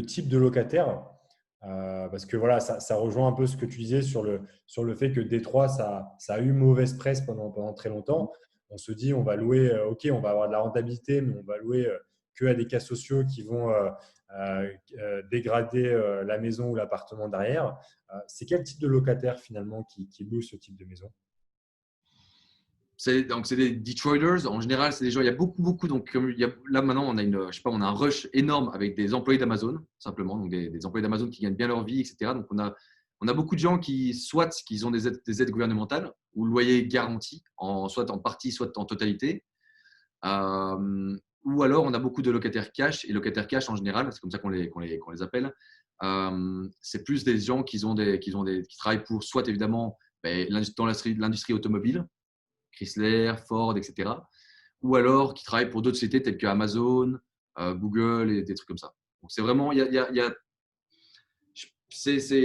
[SPEAKER 1] type de locataire. Parce que voilà, ça rejoint un peu ce que tu disais sur le fait que Détroit, ça a eu mauvaise presse pendant très longtemps. On se dit, on va louer, ok, on va avoir de la rentabilité, mais on va louer que à des cas sociaux qui vont dégrader la maison ou l'appartement derrière. C'est quel type de locataire finalement qui loue ce type de maison?
[SPEAKER 2] Donc, c'est des Detroiters. En général, c'est des gens. Il y a beaucoup. Donc, là maintenant, on a je sais pas, on a un rush énorme avec des employés d'Amazon, simplement. Donc, des employés d'Amazon qui gagnent bien leur vie, etc. Donc, on a beaucoup de gens soit qui ont des aides gouvernementales ou loyer garanti, soit en partie, soit en totalité. Ou alors, on a beaucoup de locataires cash. Et locataires cash, en général, c'est comme ça qu'on les appelle. C'est plus des gens qui travaillent pour soit évidemment dans l'industrie automobile, Chrysler, Ford, etc. Ou alors qui travaillent pour d'autres sociétés telles que Amazon, Google et des trucs comme ça. Donc c'est vraiment,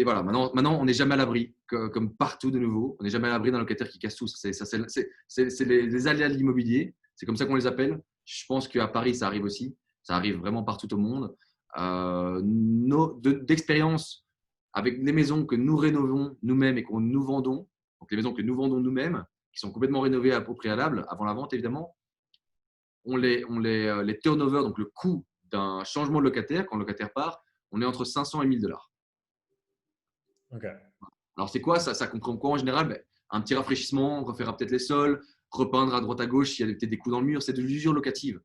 [SPEAKER 2] voilà. Maintenant, on n'est jamais à l'abri, comme partout de nouveau. On n'est jamais à l'abri d'un locataire qui casse tout. C'est les aléas de l'immobilier. C'est comme ça qu'on les appelle. Je pense qu'à Paris, ça arrive aussi. Ça arrive vraiment partout au monde. D'expérience avec les maisons que nous rénovons nous-mêmes et qu'on nous vendons, donc les maisons que nous vendons nous-mêmes, qui sont complètement rénovées au préalable, avant la vente évidemment, les turnovers, donc le coût d'un changement de locataire, quand le locataire part, on est entre 500 et 1000 dollars.
[SPEAKER 1] Ok.
[SPEAKER 2] Alors, c'est quoi ça? Ça comprend quoi en général? Un petit rafraîchissement, on refera peut-être les sols, repeindre à droite à gauche s'il y a peut-être des coups dans le mur. C'est de l'usure locative.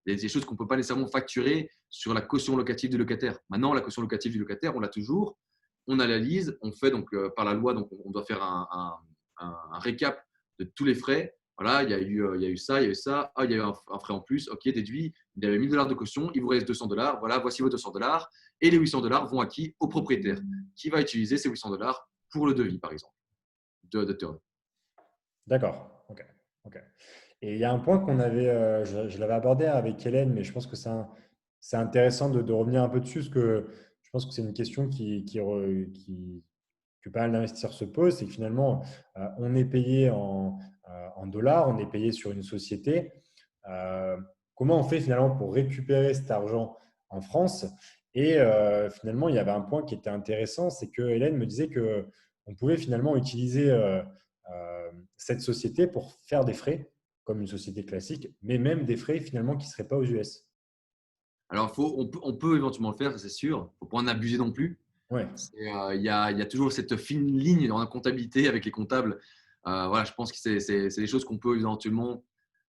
[SPEAKER 2] Il y a des choses qu'on ne peut pas nécessairement facturer sur la caution locative du locataire. Maintenant, la caution locative du locataire, on l'a toujours. On analyse, on fait donc par la loi, donc on doit faire un récap de tous les frais. Voilà, il y a eu ça, il y a eu ça. Ah, il y a eu un frais en plus. OK, déduit. Il y avait 1000 dollars de caution. Il vous reste 200 dollars. Voilà, voici vos 200 dollars. Et les 800 dollars vont à qui? Au propriétaire qui va utiliser ces 800 dollars pour le devis, par exemple, de turn.
[SPEAKER 1] D'accord. Ok. Ok. Et il y a un point qu'on avait, je l'avais abordé avec Hélène, mais je pense que c'est intéressant de revenir un peu dessus, parce que je pense que c'est une question que pas mal d'investisseurs se posent, c'est que finalement, on est payé en dollars, on est payé sur une société. Euh, comment on fait finalement pour récupérer cet argent en France? Et finalement, il y avait un point qui était intéressant, c'est que Hélène me disait que on pouvait finalement utiliser cette société pour faire des frais, comme une société classique, mais même des frais finalement qui ne seraient pas aux US.
[SPEAKER 2] Alors, on peut éventuellement le faire, ça c'est sûr. Il ne faut pas en abuser non plus.
[SPEAKER 1] Ouais,
[SPEAKER 2] Il y a toujours cette fine ligne dans la comptabilité avec les comptables. Voilà, je pense que c'est des choses qu'on peut éventuellement.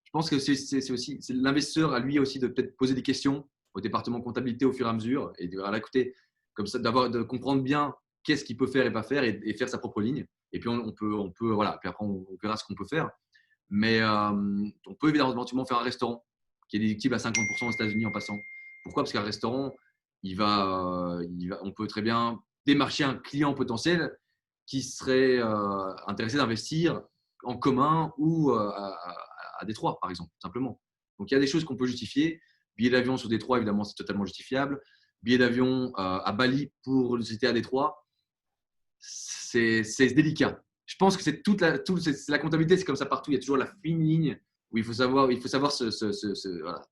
[SPEAKER 2] Je pense que c'est aussi c'est l'investisseur à lui aussi de peut-être poser des questions au département comptabilité au fur et à mesure et de voilà, écouter comme ça, de comprendre bien qu'est-ce qu'il peut faire et pas faire et faire sa propre ligne. Et puis on peut voilà, puis après on verra ce qu'on peut faire. Mais on peut éventuellement faire un restaurant qui est déductible à 50% aux États-Unis en passant. Pourquoi? Parce qu'un restaurant, on peut très bien démarcher un client potentiel qui serait intéressé d'investir en commun ou à Détroit, par exemple, simplement. Donc il y a des choses qu'on peut justifier. Billet d'avion sur Détroit, évidemment, c'est totalement justifiable. Billet d'avion à Bali pour le citer à Détroit, c'est délicat. Je pense que c'est la comptabilité, c'est comme ça partout. Il y a toujours la fine ligne où il faut savoir voilà,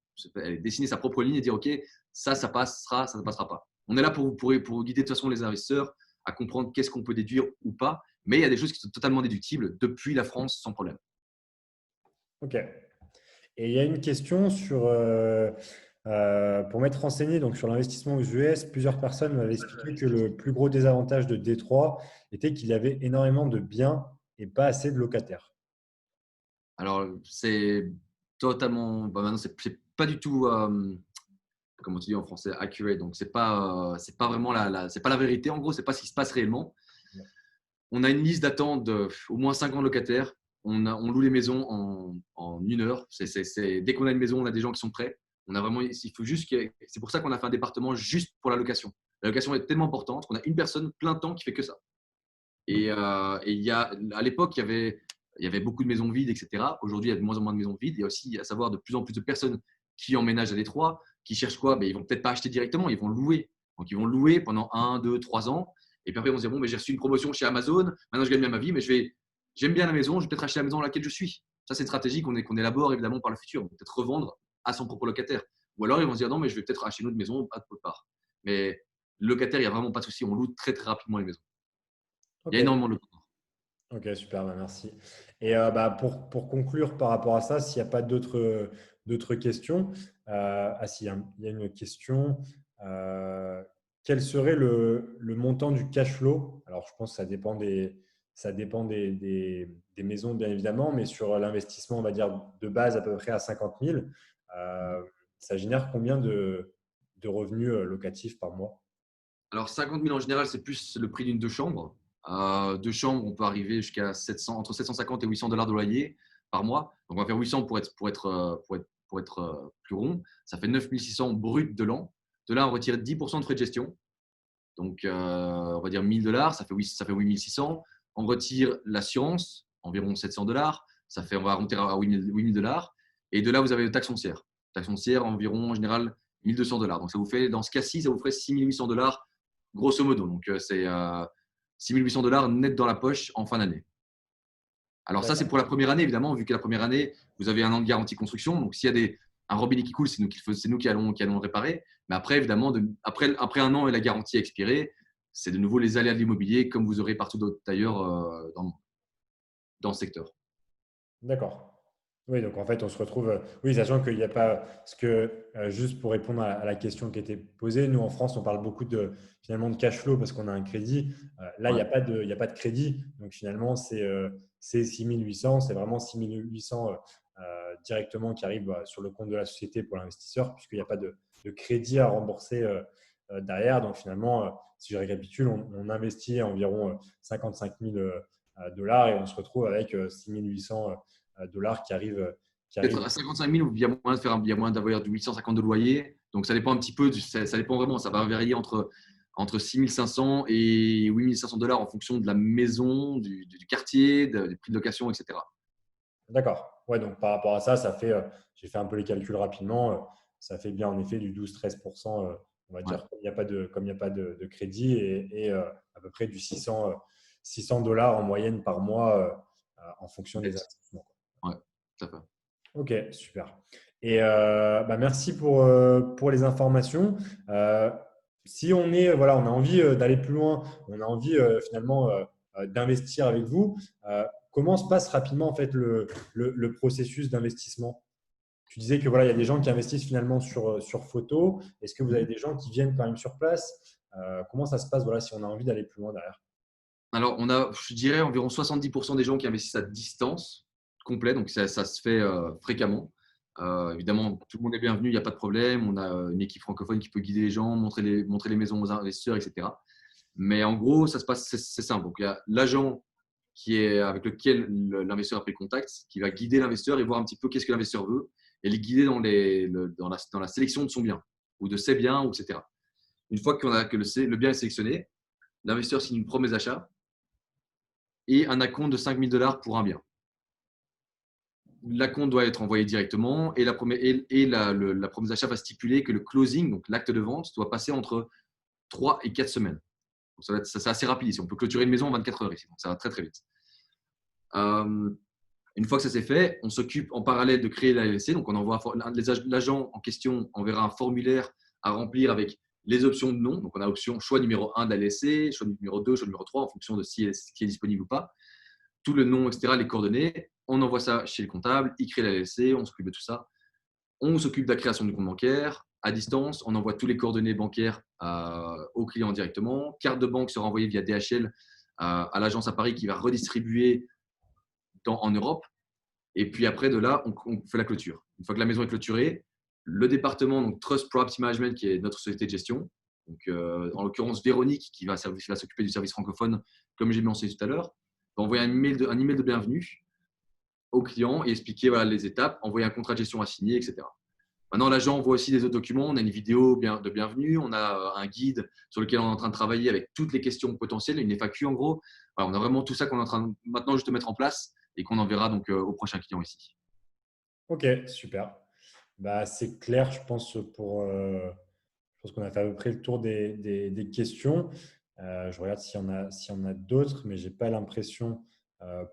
[SPEAKER 2] dessiner sa propre ligne et dire OK, ça passera, ça ne passera pas. On est là pour guider de toute façon les investisseurs à comprendre qu'est-ce qu'on peut déduire ou pas. Mais il y a des choses qui sont totalement déductibles depuis la France sans problème.
[SPEAKER 1] ok. Et il y a une question pour m'être renseigné donc, sur l'investissement aux US, plusieurs personnes m'avaient expliqué que le plus gros désavantage de Détroit était qu'il y avait énormément de biens et pas assez de locataires.
[SPEAKER 2] Alors, c'est totalement. Bah maintenant, c'est pas du tout. Comme on dit en français, accurate. Donc, c'est pas vraiment c'est pas la vérité. En gros, c'est pas ce qui se passe réellement. On a une liste d'attente d'au moins 50 locataires. On loue les maisons en une heure. Dès qu'on a une maison, on a des gens qui sont prêts. On a vraiment, il faut juste c'est pour ça qu'on a fait un département juste pour la location. La location est tellement importante qu'on a une personne plein temps qui fait que ça. Et à l'époque, il y avait beaucoup de maisons vides, etc. Aujourd'hui, il y a de moins en moins de maisons vides. Il y a aussi à savoir de plus en plus de personnes qui emménagent à Détroit, qui cherchent quoi? Ils vont peut-être pas acheter directement, ils vont louer. Donc, ils vont louer pendant 1, 2, 3 ans. Et puis après, ils vont se dire, bon, j'ai reçu une promotion chez Amazon, maintenant je gagne bien ma vie, mais j'aime bien la maison, je vais peut-être acheter la maison dans laquelle je suis. Ça, c'est une stratégie qu'on élabore évidemment par le futur. Peut-être revendre à son propre locataire. Ou alors, ils vont se dire, non, mais je vais peut-être acheter une autre maison à autre part. Mais le locataire, il n'y a vraiment pas de souci. On loue très, très rapidement les maisons. Il y a
[SPEAKER 1] Ok,
[SPEAKER 2] énormément de locataires.
[SPEAKER 1] ok, super, bah, merci. Et pour conclure par rapport à ça, s'il n'y a pas d'autres questions, ah si, il y a une question. Euh, Quel serait le montant du cash flow? Alors, je pense que ça dépend des maisons, bien évidemment, mais sur l'investissement, on va dire de base à peu près à 50 000, euh, ça génère combien de revenus locatifs par mois?
[SPEAKER 2] Alors, 50 000 en général, c'est plus le prix d'une deux chambres. Deux chambres, on peut arriver jusqu'à 700, entre 750 et 800 dollars de loyer par mois. Donc, on va faire 800 pour être plus rond. Ça fait 9 600 brut de l'an. De là, on retire 10% de frais de gestion. Donc, on va dire 1 000 dollars, ça fait 8 600. On retire l'assurance, environ 700 dollars. On va remonter à 8 000 dollars. Et de là, vous avez le taxe foncière. Taxe foncière, environ, en général, 1 200 dollars. Donc, ça vous fait, dans ce cas-ci, ça vous ferait 6 800 dollars, grosso modo. Donc, c'est 6 800 dollars net dans la poche en fin d'année. Alors, ça, c'est
[SPEAKER 1] D'accord.
[SPEAKER 2] pour la première année, évidemment, vu que la première année, vous avez un an de garantie construction. Donc, s'il y a un robinet qui coule, c'est nous qui allons le réparer. Mais après, évidemment, après un an et la garantie expirée, c'est de nouveau les aléas de l'immobilier, comme vous aurez partout d'ailleurs dans le secteur.
[SPEAKER 1] D'accord. Oui, donc en fait, on se retrouve. Oui, sachant qu'il n'y a pas. Parce que, juste pour répondre à la question qui était posée, nous en France, on parle beaucoup finalement de cash flow parce qu'on a un crédit. Là,
[SPEAKER 2] Ouais.
[SPEAKER 1] il y a pas de crédit. Donc finalement, c'est 6 800. C'est vraiment 6 800 directement qui arrivent sur le compte de la société pour l'investisseur, puisqu'il n'y a pas de crédit à rembourser derrière. Donc finalement, si je récapitule, on investit environ 55 000 dollars et on se retrouve avec 6 800 dollars qui
[SPEAKER 2] Peut-être
[SPEAKER 1] arrivent.
[SPEAKER 2] à 55 000, il y a moyen de il y a moyen d'avoir du 850 de loyer. Donc, ça dépend un petit peu, ça dépend vraiment. Ça va varier entre 6 500 et 8 500 dollars en fonction de la maison, du quartier, des prix de location, etc.
[SPEAKER 1] D'accord. Ouais, donc par rapport à ça, j'ai fait un peu les calculs rapidement, ça fait bien en effet du 12-13%, on va
[SPEAKER 2] Ouais,
[SPEAKER 1] dire, comme il n'y a pas de crédit et à peu près du 600 dollars en moyenne par mois en fonction des
[SPEAKER 2] net.
[SPEAKER 1] investissements.
[SPEAKER 2] Ouais, tout à fait.
[SPEAKER 1] Ok, super. Et merci pour les informations. Euh, Si on est, voilà, on a envie d'aller plus loin, on a envie finalement d'investir avec vous, comment se passe rapidement en fait le processus d'investissement? Tu disais que voilà, il y a des gens qui investissent finalement sur photo. Est-ce que vous avez
[SPEAKER 2] Mhm.
[SPEAKER 1] des gens qui viennent quand même sur place? Comment ça se passe voilà, si on a envie d'aller plus loin derrière?
[SPEAKER 2] Alors, on a, je dirais, environ 70% des gens qui investissent à distance complet, donc ça se fait fréquemment. Évidemment, tout le monde est bienvenu, il n'y a pas de problème. On a une équipe francophone qui peut guider les gens, montrer les maisons aux investisseurs, etc. Mais en gros, ça se passe, c'est simple. Donc, il y a l'agent avec lequel l'investisseur a pris contact, qui va guider l'investisseur et voir un petit peu qu'est-ce que l'investisseur veut et les guider dans la sélection de son bien ou de ses biens, etc. Une fois que le bien est sélectionné, l'investisseur signe une promesse d'achat et un acompte de 5 000 $ pour un bien. L'acompte doit être envoyé directement et la promesse d'achat va stipuler que le closing, donc l'acte de vente, doit passer entre 3 et 4 semaines. Donc c'est assez rapide ici. On peut clôturer une maison en 24 heures ici. Donc ça va très très vite. Euh, une fois que ça s'est fait, on s'occupe en parallèle de créer la LLC. Donc l'agent en question enverra un formulaire à remplir avec les options de nom. Donc on a option choix numéro 1 de la LLC, choix numéro 2, choix numéro 3 en fonction de ce qui est disponible ou pas. Tout le nom, etc., les coordonnées. On envoie ça chez le comptable, il crée la LLC, on s'occupe de tout ça. On s'occupe de la création du compte bancaire à distance. On envoie tous les coordonnées bancaires au client directement. Carte de banque sera envoyée via DHL à l'agence à Paris qui va redistribuer en Europe. Et puis après, de là, on fait la clôture. Une fois que la maison est clôturée, le département, donc Trust Property Management, qui est notre société de gestion, donc, en l'occurrence Véronique, qui va s'occuper du service francophone, comme j'ai mentionné tout à l'heure, va envoyer un email de bienvenue au client et expliquer voilà, les étapes, envoyer un contrat de gestion à signer, etc. Maintenant, l'agent envoie aussi des autres documents. On a une vidéo de bienvenue, on a un guide sur lequel on est en train de travailler avec toutes les questions potentielles, une FAQ en gros. Voilà, on a vraiment tout ça qu'on est en train maintenant juste de mettre en place et qu'on enverra donc au prochain client ici.
[SPEAKER 1] Ok, super. C'est clair, je pense, je pense qu'on a fait à peu près le tour des questions. Je regarde s'il y en a d'autres, mais je n'ai pas l'impression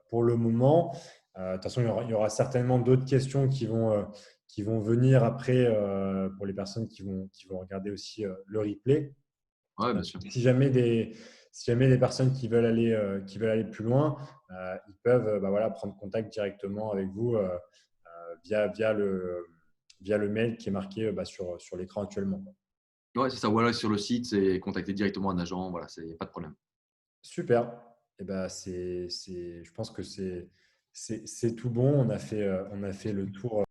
[SPEAKER 1] pour le moment. De toute façon, il y aura certainement d'autres questions qui vont venir après pour les personnes qui vont regarder aussi le replay.
[SPEAKER 2] Ouais, bien sûr.
[SPEAKER 1] Si jamais si jamais des personnes qui veulent aller plus loin, ils peuvent voilà, prendre contact directement avec vous via le mail qui est marqué sur l'écran actuellement.
[SPEAKER 2] Ouais, c'est ça. Voilà, sur le site, c'est contacter directement un agent. Voilà, c'est pas de problème.
[SPEAKER 1] Super. Je pense que c'est tout bon. On a fait le tour